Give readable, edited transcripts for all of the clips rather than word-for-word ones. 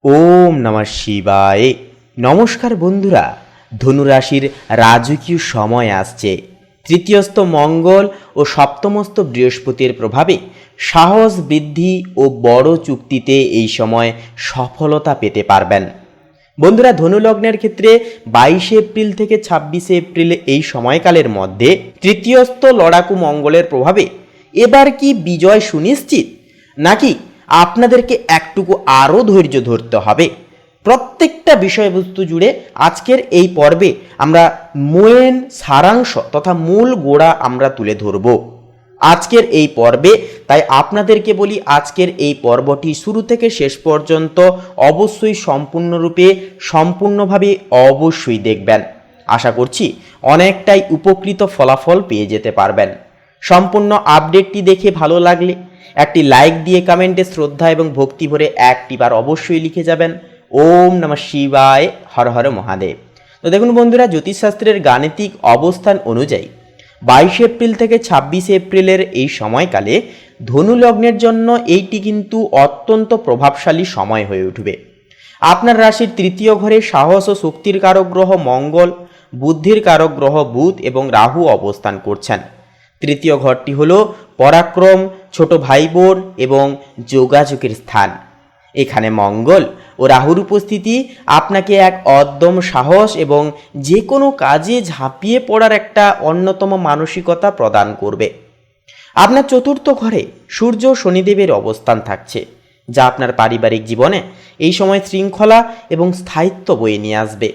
ওম নমঃ শিবায়। নমস্কার বন্ধুরা, ধনুরাশির রাজকীয় সময় আসছে। তৃতীয়স্থ মঙ্গল ও সপ্তমস্থ বৃহস্পতির প্রভাবে সাহস বৃদ্ধি ও বড় চুক্তিতে এই সময় সফলতা পেতে পারবেন। বন্ধুরা, ধনুলগ্নের ক্ষেত্রে 22 এপ্রিল থেকে 26 এপ্রিল এই সময়কালের মধ্যে তৃতীয়স্থ লড়াকু মঙ্গলের প্রভাবে এবার কি বিজয় সুনিশ্চিত, নাকি আপনাদেরকে একটুকু আরও ধৈর্য ধরতে হবে? প্রত্যেকটা বিষয়বস্তু জুড়ে আজকের এই পর্বে আমরা মেন সারাংশ তথা মূল গোড়া আমরা তুলে ধরব আজকের এই পর্বে। তাই আপনাদেরকে বলি, আজকের এই পর্বটি শুরু থেকে শেষ পর্যন্ত অবশ্যই সম্পূর্ণভাবে অবশ্যই দেখবেন। আশা করছি অনেকটাই উপকৃত ফলাফল পেয়ে যেতে পারবেন। সম্পূর্ণ আপডেটটি দেখে ভালো লাগলে একটি লাইক দিয়ে কমেন্টে শ্রদ্ধা এবং ভক্তি ভরে একটি বার অবশ্যই লিখে যাবেন, ওম নমঃ শিবায়, হর হর মহাদেব। তো দেখুন বন্ধুরা, জ্যোতিষশাস্ত্রের গাণিতিক অবস্থান অনুযায়ী 22 এপ্রিল থেকে 26 এপ্রিলের এই সময়কালে ধনু লগ্নের জন্য এইটি কিন্তু অত্যন্ত প্রভাবশালী সময় হয়ে উঠবে। আপনার রাশির তৃতীয় ঘরে সাহস ও শক্তির কারক গ্রহ মঙ্গল, বুদ্ধির কারক গ্রহ বুধ এবং রাহু অবস্থান করছেন। তৃতীয় ঘরটি হলো পরাক্রম, ছোট ভাই বোন এবং যোগাযোগের স্থান। এখানে মঙ্গল ও রাহুর উপস্থিতি আপনাকে এক অদম্য সাহস এবং যে কোনো কাজে ঝাঁপিয়ে পড়ার একটা অন্যতম মানসিকতা প্রদান করবে। আপনার চতুর্থ ঘরে সূর্য ও শনিদেবের অবস্থান থাকছে, যা আপনার পারিবারিক জীবনে এই সময় শৃঙ্খলা এবং স্থায়িত্ব বয়ে নিয়ে আসবে।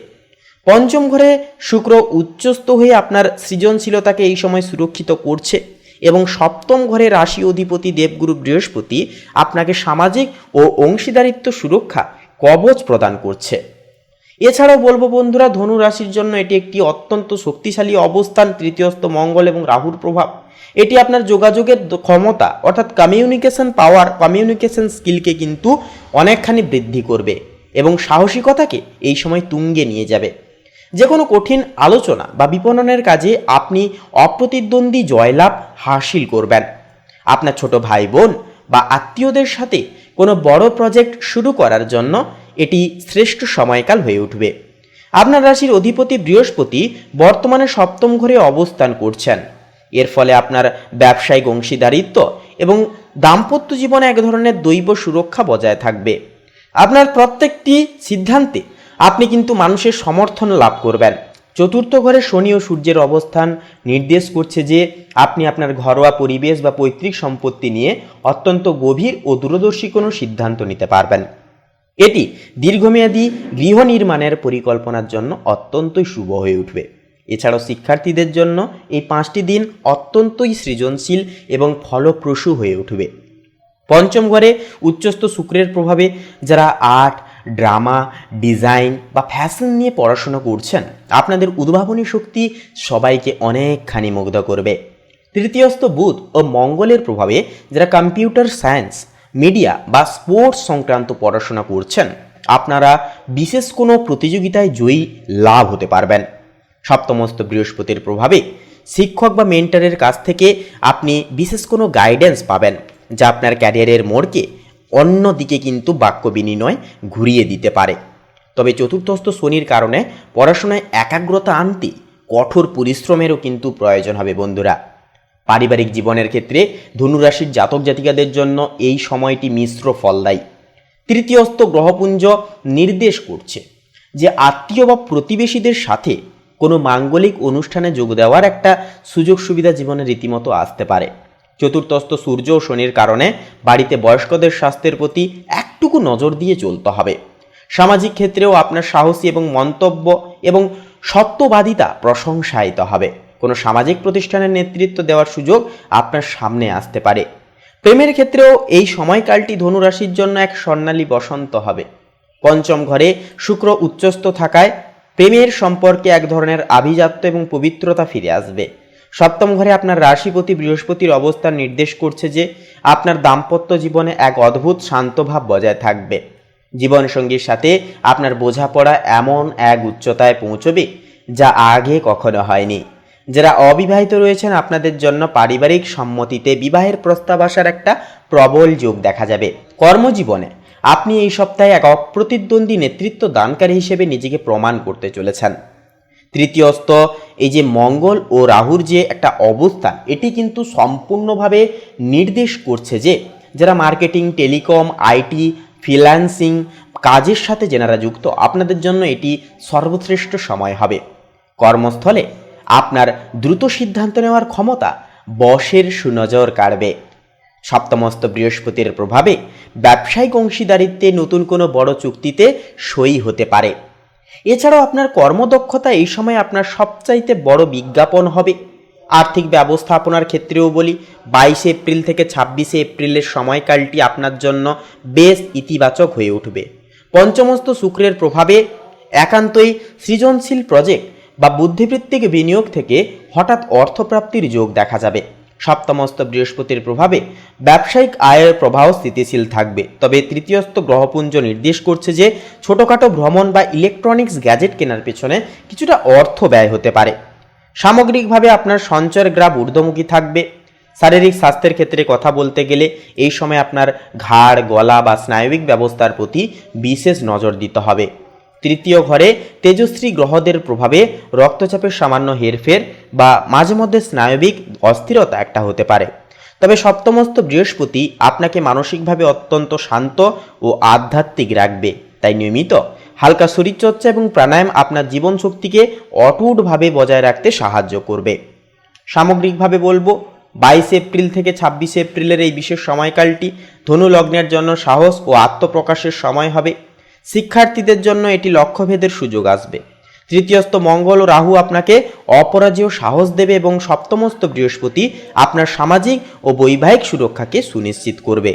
পঞ্চম ঘরে শুক্র উচ্চস্থ হয়ে আপনার সৃজনশীলতাকে এই সময় সুরক্ষিত করছে এবং সপ্তম ঘরে রাশি অধিপতি দেবগুরু বৃহস্পতি আপনাকে সামাজিক ও অংশীদারিত্ব সুরক্ষা কবচ প্রদান করছে। এছাড়াও বলবো বন্ধুরা, ধনু রাশির জন্য এটি একটি অত্যন্ত শক্তিশালী অবস্থান। তৃতীয়স্থ মঙ্গল এবং রাহুর প্রভাব এটি আপনার যোগাযোগের ক্ষমতা অর্থাৎ কমিউনিকেশন পাওয়ার, কমিউনিকেশন স্কিলকে কিন্তু অনেকখানি বৃদ্ধি করবে এবং সাহসিকতাকে এই সময় তুঙ্গে নিয়ে যাবে। যে কোনো কঠিন আলোচনা বা বিপণনের কাজে আপনি অপ্রতিদ্বন্দ্বী জয়লাভ হাসিল করবেন। আপনার ছোট ভাই বোন বা আত্মীয়দের সাথে কোনো বড় প্রজেক্ট শুরু করার জন্য এটি শ্রেষ্ঠ সময়কাল হয়ে উঠবে। আপনার রাশির অধিপতি বৃহস্পতি বর্তমানে সপ্তম ঘরে অবস্থান করছেন। এর ফলে আপনার ব্যবসায়িক অংশীদারিত্ব এবং দাম্পত্য জীবনে এক ধরনের দৈব সুরক্ষা বজায় থাকবে। আপনার প্রত্যেকটি সিদ্ধান্তে আপনি কিন্তু মানুষের সমর্থন লাভ করবেন। চতুর্থ ঘরে শনি ও সূর্যের অবস্থান নির্দেশ করছে যে আপনি আপনার ঘরোয়া পরিবেশ বা পৈতৃক সম্পত্তি নিয়ে অত্যন্ত গভীর ও দূরদর্শী কোনো সিদ্ধান্ত নিতে পারবেন। এটি দীর্ঘমেয়াদী গৃহ নির্মাণের পরিকল্পনার জন্য অত্যন্তই শুভ হয়ে উঠবে। এছাড়াও শিক্ষার্থীদের জন্য এই 5টি দিন অত্যন্তই সৃজনশীল এবং ফলপ্রসূ হয়ে উঠবে। পঞ্চম ঘরে উচ্চস্থ শুক্রের প্রভাবে যারা আর্ট, ড্রামা, ডিজাইন বা ফ্যাশন নিয়ে পড়াশোনা করছেন, আপনাদের উদ্ভাবনী শক্তি সবাইকে অনেকখানি মুগ্ধ করবে। তৃতীয়স্থ বুধ ও মঙ্গলের প্রভাবে যারা কম্পিউটার সায়েন্স, মিডিয়া বা স্পোর্টস সংক্রান্ত পড়াশোনা করছেন, আপনারা বিশেষ কোনো প্রতিযোগিতায় জয়ী লাভ হতে পারবেন। সপ্তমস্থ বৃহস্পতির প্রভাবে শিক্ষক বা মেন্টরের কাছ থেকে আপনি বিশেষ কোনো গাইডেন্স পাবেন, যা আপনার ক্যারিয়ারের মোড়কে অন্যদিকে কিন্তু বাক্য বিনিময় ঘুরিয়ে দিতে পারে। তবে চতুর্থস্থ শনির কারণে পড়াশোনায় একাগ্রতা আনতে কঠোর পরিশ্রমেরও কিন্তু প্রয়োজন হবে বন্ধুরা। পারিবারিক জীবনের ক্ষেত্রে ধনুরাশির জাতক জাতিকাদের জন্য এই সময়টি মিশ্র ফলদায়ী। তৃতীয়স্থ গ্রহপুঞ্জ নির্দেশ করছে যে আত্মীয় বা প্রতিবেশীদের সাথে কোনো মাঙ্গলিক অনুষ্ঠানে যোগ দেওয়ার একটা সুযোগ সুবিধা জীবনে রীতিমতো আসতে পারে। চতুর্থস্থ সূর্য ও শনির কারণে বাড়িতে বয়স্কদের স্বাস্থ্যের প্রতি একটুকু নজর দিয়ে চলতে হবে। সামাজিক ক্ষেত্রেও আপনার সাহসী এবং মন্তব্য এবং সত্যবাদিতা প্রশংসায়িত হবে। কোনো সামাজিক প্রতিষ্ঠানের নেতৃত্ব দেওয়ার সুযোগ আপনার সামনে আসতে পারে। প্রেমের ক্ষেত্রেও এই সময়কালটি ধনুরাশির জন্য এক স্বর্ণালী বসন্ত হবে। পঞ্চম ঘরে শুক্র উচ্চস্থ থাকায় প্রেমের সম্পর্কে এক ধরনের আভিজাত্য এবং পবিত্রতা ফিরে আসবে। সপ্তম ঘরে আপনার রাশিপতি বৃহস্পতির অবস্থান নির্দেশ করছে যে আপনার দাম্পত্য জীবনে এক অদ্ভুত শান্তভাব বজায় থাকবে। জীবনসঙ্গীর সাথে আপনার বোঝাপড়া এমন এক উচ্চতায় পৌঁছবে যা আগে কখনো হয়নি। যারা অবিবাহিত রয়েছেন, আপনাদের জন্য পারিবারিক সম্মতিতে বিবাহের প্রস্তাব আসার একটা প্রবল যোগ দেখা যাবে। কর্মজীবনে আপনি এই সপ্তাহে এক অপ্রতিদ্বন্দ্বী নেতৃত্ব দানকারী হিসেবে নিজেকে প্রমাণ করতে চলেছেন। তৃতীয়স্থ এই যে মঙ্গল ও রাহুর যে একটা অবস্থান, এটি কিন্তু সম্পূর্ণভাবে নির্দেশ করছে যে যারা মার্কেটিং, টেলিকম, আইটি, ফ্রিল্যান্সিং কাজের সাথে যেনারা যুক্ত, আপনাদের জন্য এটি সর্বশ্রেষ্ঠ সময় হবে। কর্মস্থলে আপনার দ্রুত সিদ্ধান্ত নেওয়ার ক্ষমতা বসের সুনজর কাড়বে। সপ্তমস্ত বৃহস্পতির প্রভাবে ব্যবসায়িক অংশীদারিত্বে নতুন কোনো বড় চুক্তিতে সই হতে পারে। এছাড়াও আপনার কর্মদক্ষতা এই সময় আপনার সবচাইতে বড় বিজ্ঞাপন হবে। আর্থিক ব্যবস্থাপনার ক্ষেত্রেও বলি, 22 এপ্রিল থেকে 26 এপ্রিলের সময়কালটি আপনার জন্য বেশ ইতিবাচক হয়ে উঠবে। পঞ্চমস্ত শুক্রের প্রভাবে একান্তই সৃজনশীল প্রজেক্ট বা বুদ্ধিবৃত্তিক বিনিয়োগ থেকে হঠাৎ অর্থপ্রাপ্তির যোগ দেখা যাবে। সপ্তমস্ত বৃহস্পতির প্রভাবে ব্যবসায়িক আয়ের প্রবাহ স্থিতিশীল থাকবে। তবে তৃতীয়স্থ গ্রহপুঞ্জ নির্দেশ করছে যে ছোটোখাটো ভ্রমণ বা ইলেকট্রনিক্স গ্যাজেট কেনার পেছনে কিছুটা অর্থ ব্যয় হতে পারে। সামগ্রিকভাবে আপনার সঞ্চয়ের গ্রাফ ঊর্ধ্বমুখী থাকবে। শারীরিক স্বাস্থ্যের ক্ষেত্রে কথা বলতে গেলে এই সময় আপনার ঘাড়, গলা বা স্নায়বিক ব্যবস্থার প্রতি বিশেষ নজর দিতে হবে। তৃতীয় ঘরে তেজস্বী গ্রহদের প্রভাবে রক্তচাপের সামান্য হেরফের বা মাঝে মধ্যে স্নায়বিক অস্থিরতা একটা হতে পারে। তবে সপ্তমস্ত বৃহস্পতি আপনাকে মানসিকভাবে অত্যন্ত শান্ত ও আধ্যাত্মিক রাখবে। তাই নিয়মিত হালকা শরীরচর্চা এবং প্রাণায়াম আপনার জীবন শক্তিকে অটুটভাবে বজায় রাখতে সাহায্য করবে। সামগ্রিকভাবে বলবো, 22 এপ্রিল থেকে 26 এপ্রিলের এই বিশেষ সময়কালটি ধনু লগ্নের জন্য সাহস ও আত্মপ্রকাশের সময় হবে। শিক্ষার্থীদের জন্য এটি লক্ষ্যভেদের সুযোগ আসবে। তৃতীয়স্থ মঙ্গল ও রাহু আপনাকে অপরাজেয় সাহস দেবে এবং সপ্তমস্থ বৃহস্পতি আপনার সামাজিক ও বৈবাহিক সুরক্ষাকে সুনিশ্চিত করবে।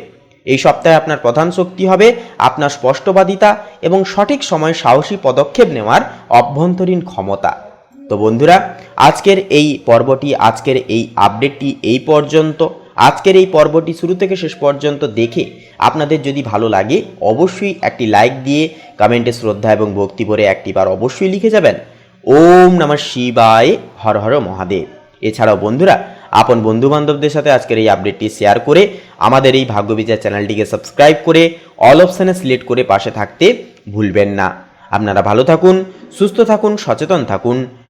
এই সপ্তাহে আপনার প্রধান শক্তি হবে আপনার স্পষ্টবাদিতা এবং সঠিক সময়ে সাহসী পদক্ষেপ নেওয়ার অভ্যন্তরীণ ক্ষমতা। তো বন্ধুরা, আজকের এই পর্বটি, আজকের এই আপডেটটি এই পর্যন্ত। আজকের এই পর্বটি শুরু থেকে শেষ পর্যন্ত দেখে আপনাদের যদি ভালো লাগে অবশ্যই একটি লাইক দিয়ে কমেন্টে শ্রদ্ধা এবং ভক্তি ভরে একটিবার অবশ্যই লিখে যাবেন ওম নমঃ শিবায়, হর হর মহাদেব। এছাড়াও বন্ধুরা, আপন বন্ধুবান্ধবদের সাথে আজকের এই আপডেটটি শেয়ার করে আমাদের এই ভাগ্যবিচার চ্যানেলটিকে সাবস্ক্রাইব করে অল অপশানে সিলেক্ট করে পাশে থাকতে ভুলবেন না। আপনারা ভালো থাকুন, সুস্থ থাকুন, সচেতন থাকুন।